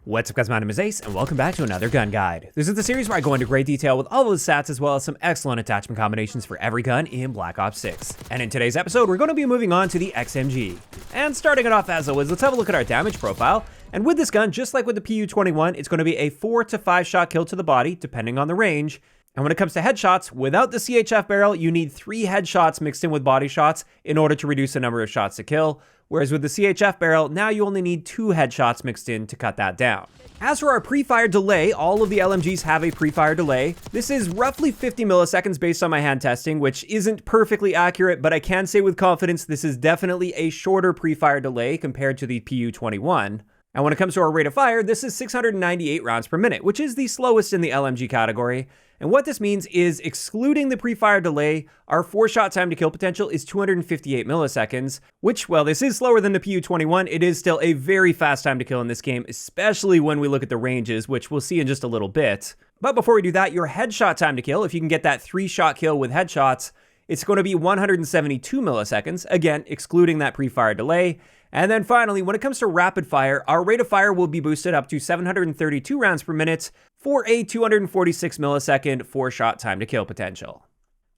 What's up guys, my name is Ace, and welcome back to another gun guide. This is the series where I go into great detail with all of the stats as well as some excellent attachment combinations for every gun in Black Ops 6. And in today's episode, we're going to be moving on to the XMG. And starting it off as always, let's have a look at our damage profile. And with this gun, just like with the PU-21, it's going to be a 4 to 5 shot kill to the body, depending on the range. And when it comes to headshots, without the CHF barrel, you need 3 headshots mixed in with body shots in order to reduce the number of shots to kill. Whereas with the CHF barrel, now you only need 2 headshots mixed in to cut that down. As for our pre-fire delay, all of the LMGs have a pre-fire delay. This is roughly 50 milliseconds based on my hand testing, which isn't perfectly accurate, but I can say with confidence this is definitely a shorter pre-fire delay compared to the PU-21. And when it comes to our rate of fire, this is 698 rounds per minute, which is the slowest in the LMG category. And what this means is, excluding the pre-fire delay, our 4-shot time to kill potential is 258 milliseconds, which, while this is slower than the PU-21, it is still a very fast time to kill in this game, especially when we look at the ranges, which we'll see in just a little bit. But before we do that, your headshot time to kill, if you can get that 3-shot kill with headshots, it's going to be 172 milliseconds, again, excluding that pre-fire delay. And then finally, when it comes to rapid fire, our rate of fire will be boosted up to 732 rounds per minute for a 246 millisecond 4-shot time to kill potential.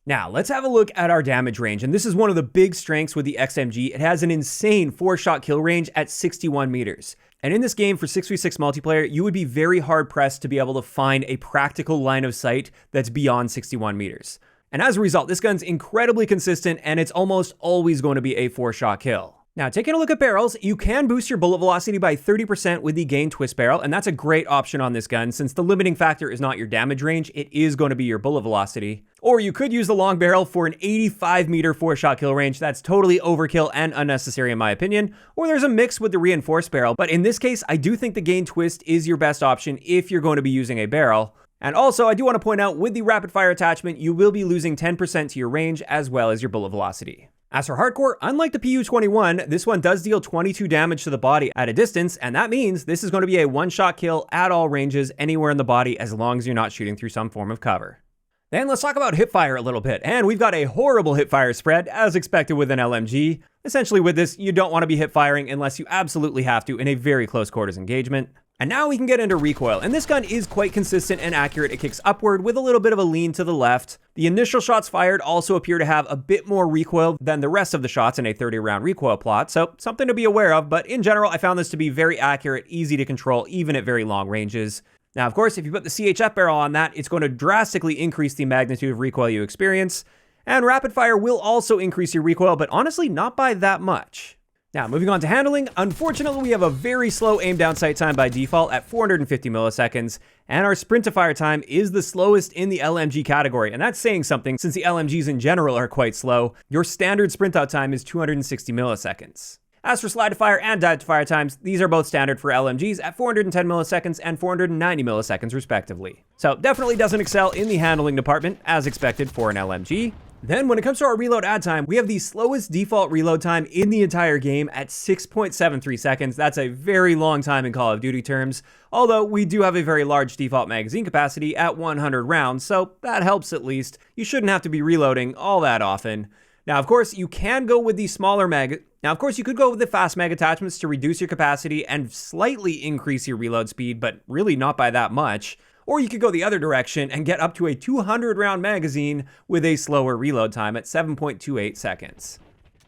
Now, let's have a look at our damage range, and this is one of the big strengths with the XMG. It has an insane 4-shot kill range at 61 meters. And in this game, for 6v6 multiplayer, you would be very hard-pressed to be able to find a practical line of sight that's beyond 61 meters. And as a result, this gun's incredibly consistent, and it's almost always going to be a 4-shot kill. Now, taking a look at barrels, you can boost your bullet velocity by 30% with the gain twist barrel, and that's a great option on this gun since the limiting factor is not your damage range, it is going to be your bullet velocity. Or you could use the long barrel for an 85 meter 4-shot kill range. That's totally overkill and unnecessary in my opinion. Or there's a mix with the reinforced barrel, but in this case, I do think the gain twist is your best option if you're going to be using a barrel. And also, I do want to point out, with the rapid fire attachment, you will be losing 10% to your range as well as your bullet velocity. As for hardcore, unlike the PU-21, this one does deal 22 damage to the body at a distance, and that means this is going to be a 1-shot kill at all ranges anywhere in the body as long as you're not shooting through some form of cover. Then let's talk about Hipfire a little bit, and we've got a horrible Hipfire spread as expected with an LMG. Essentially with this, you don't want to be hip-firing unless you absolutely have to in a very close quarters engagement. And now we can get into recoil, and this gun is quite consistent and accurate. It kicks upward with a little bit of a lean to the left. The initial shots fired also appear to have a bit more recoil than the rest of the shots in a 30-round recoil plot, so something to be aware of, but in general, I found this to be very accurate, easy to control, even at very long ranges. Now, of course, if you put the CHF barrel on that, it's going to drastically increase the magnitude of recoil you experience, and rapid fire will also increase your recoil, but honestly, not by that much. Now, moving on to handling, unfortunately, we have a very slow aim down sight time by default at 450 milliseconds, and our sprint to fire time is the slowest in the LMG category, and that's saying something since the LMGs in general are quite slow. Your standard sprint out time is 260 milliseconds. As for slide to fire and dive to fire times, these are both standard for LMGs at 410 milliseconds and 490 milliseconds respectively. So definitely doesn't excel in the handling department as expected for an LMG. Then when it comes to our reload add time, we have the slowest default reload time in the entire game at 6.73 seconds. That's a very long time in Call of Duty terms, although we do have a very large default magazine capacity at 100 rounds, so that helps at least. You shouldn't have to be reloading all that often. Now, of course, you can go with the smaller mag. Now, of course, you could go with the fast mag attachments to reduce your capacity and slightly increase your reload speed, but really not by that much. Or you could go the other direction and get up to a 200-round magazine with a slower reload time at 7.28 seconds.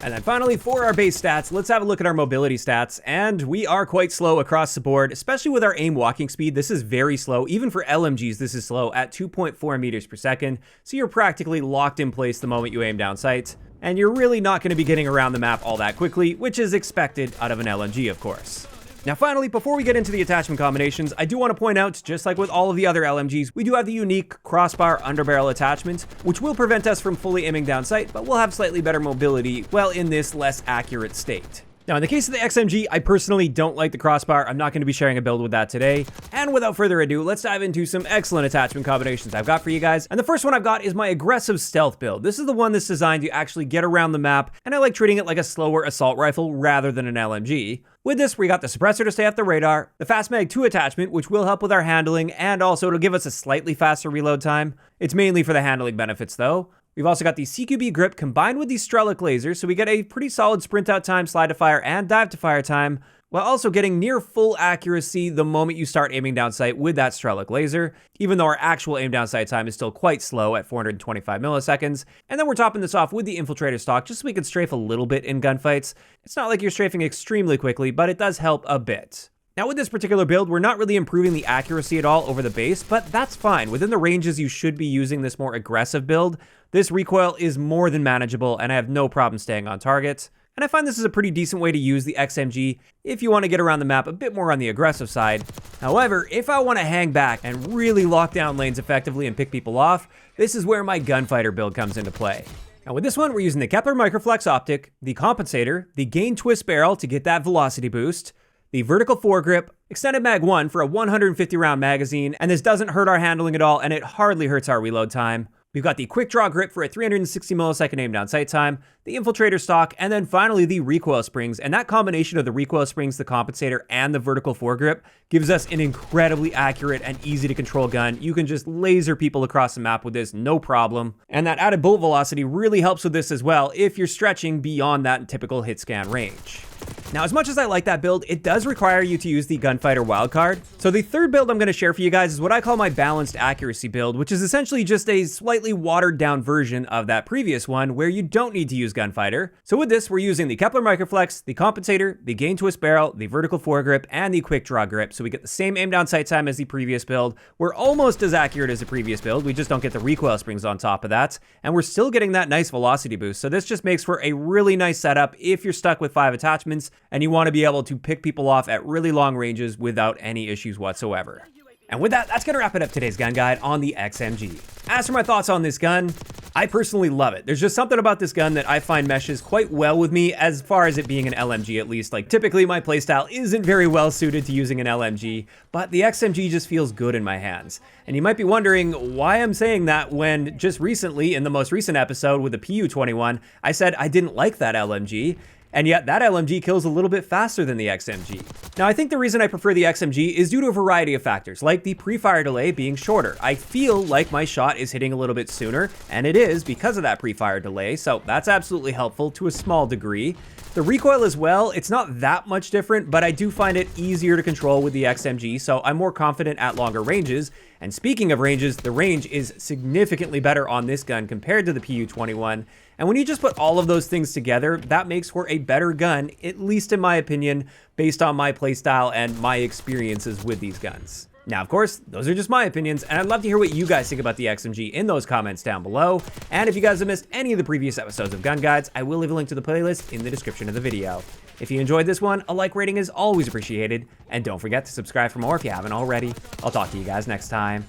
And then finally, for our base stats, let's have a look at our mobility stats. And we are quite slow across the board, especially with our aim walking speed. This is very slow. Even for LMGs, this is slow at 2.4 meters per second. So you're practically locked in place the moment you aim down sight. And you're really not going to be getting around the map all that quickly, which is expected out of an LMG, of course. Now finally, before we get into the attachment combinations, I do want to point out, just like with all of the other LMGs, we do have the unique Crossbar underbarrel attachment, which will prevent us from fully aiming down sight, but we'll have slightly better mobility while in this less accurate state. Now, in the case of the XMG, I personally don't like the crossbar. I'm not going to be sharing a build with that today. And without further ado, let's dive into some excellent attachment combinations I've got for you guys. And the first one I've got is my aggressive stealth build. This is the one that's designed to actually get around the map, and I like treating it like a slower assault rifle rather than an LMG. With this, we got the suppressor to stay off the radar, the Fast Mag 2 attachment, which will help with our handling, and also it'll give us a slightly faster reload time. It's mainly for the handling benefits though. We've also got the CQB grip combined with the Strelic laser, so we get a pretty solid sprint out time, slide to fire, and dive to fire time. while also getting near full accuracy the moment you start aiming down sight with that Strelick laser, even though our actual aim down sight time is still quite slow at 425 milliseconds. And then we're topping this off with the Infiltrator stock just so we can strafe a little bit in gunfights. It's not like you're strafing extremely quickly, but it does help a bit. Now with this particular build, we're not really improving the accuracy at all over the base, but that's fine. Within the ranges you should be using this more aggressive build, this recoil is more than manageable and I have no problem staying on target. And I find this is a pretty decent way to use the XMG if you want to get around the map a bit more on the aggressive side. However, if I want to hang back and really lock down lanes effectively and pick people off, this is where my Gunfighter build comes into play. Now with this one, we're using the Kepler Microflex Optic, the Compensator, the Gain Twist Barrel to get that velocity boost, the Vertical Foregrip, Extended Mag 1 for a 150 round magazine, and this doesn't hurt our handling at all and it hardly hurts our reload time. We've got the Quick Draw Grip for a 360 millisecond aim down sight time, the Infiltrator stock, and then finally the Recoil Springs. And that combination of the Recoil Springs, the Compensator, and the Vertical Foregrip gives us an incredibly accurate and easy to control gun. You can just laser people across the map with this, no problem. And that added bullet velocity really helps with this as well if you're stretching beyond that typical hit scan range. Now, as much as I like that build, it does require you to use the Gunfighter wildcard. So the third build I'm going to share for you guys is what I call my balanced accuracy build, which is essentially just a slightly watered down version of that previous one where you don't need to use Gunfighter. So with this, we're using the Kepler Microflex, the Compensator, the Gain Twist Barrel, the Vertical Foregrip, and the Quick Draw Grip. So we get the same aim down sight time as the previous build. We're almost as accurate as the previous build. We just don't get the Recoil Springs on top of that. And we're still getting that nice velocity boost. So this just makes for a really nice setup if you're stuck with 5 attachments and you want to be able to pick people off at really long ranges without any issues whatsoever. And with that, that's going to wrap it up today's gun guide on the XMG. As for my thoughts on this gun, I personally love it. There's just something about this gun that I find meshes quite well with me as far as it being an LMG at least. Like typically my playstyle isn't very well suited to using an LMG, but the XMG just feels good in my hands. And you might be wondering why I'm saying that when just recently in the most recent episode with the PU-21, I said I didn't like that LMG. And yet that LMG kills a little bit faster than the XMG. Now I think the reason I prefer the XMG is due to a variety of factors, like the pre-fire delay being shorter. I feel like my shot is hitting a little bit sooner, and it is because of that pre-fire delay, so that's absolutely helpful to a small degree. The recoil as well, it's not that much different, but I do find it easier to control with the XMG, so I'm more confident at longer ranges. And speaking of ranges, the range is significantly better on this gun compared to the PU-21. And when you just put all of those things together, that makes for a better gun, at least in my opinion, based on my playstyle and my experiences with these guns. Now, of course, those are just my opinions, and I'd love to hear what you guys think about the XMG in those comments down below. And if you guys have missed any of the previous episodes of Gun Guides, I will leave a link to the playlist in the description of the video. If you enjoyed this one, a like rating is always appreciated, and don't forget to subscribe for more if you haven't already. I'll talk to you guys next time.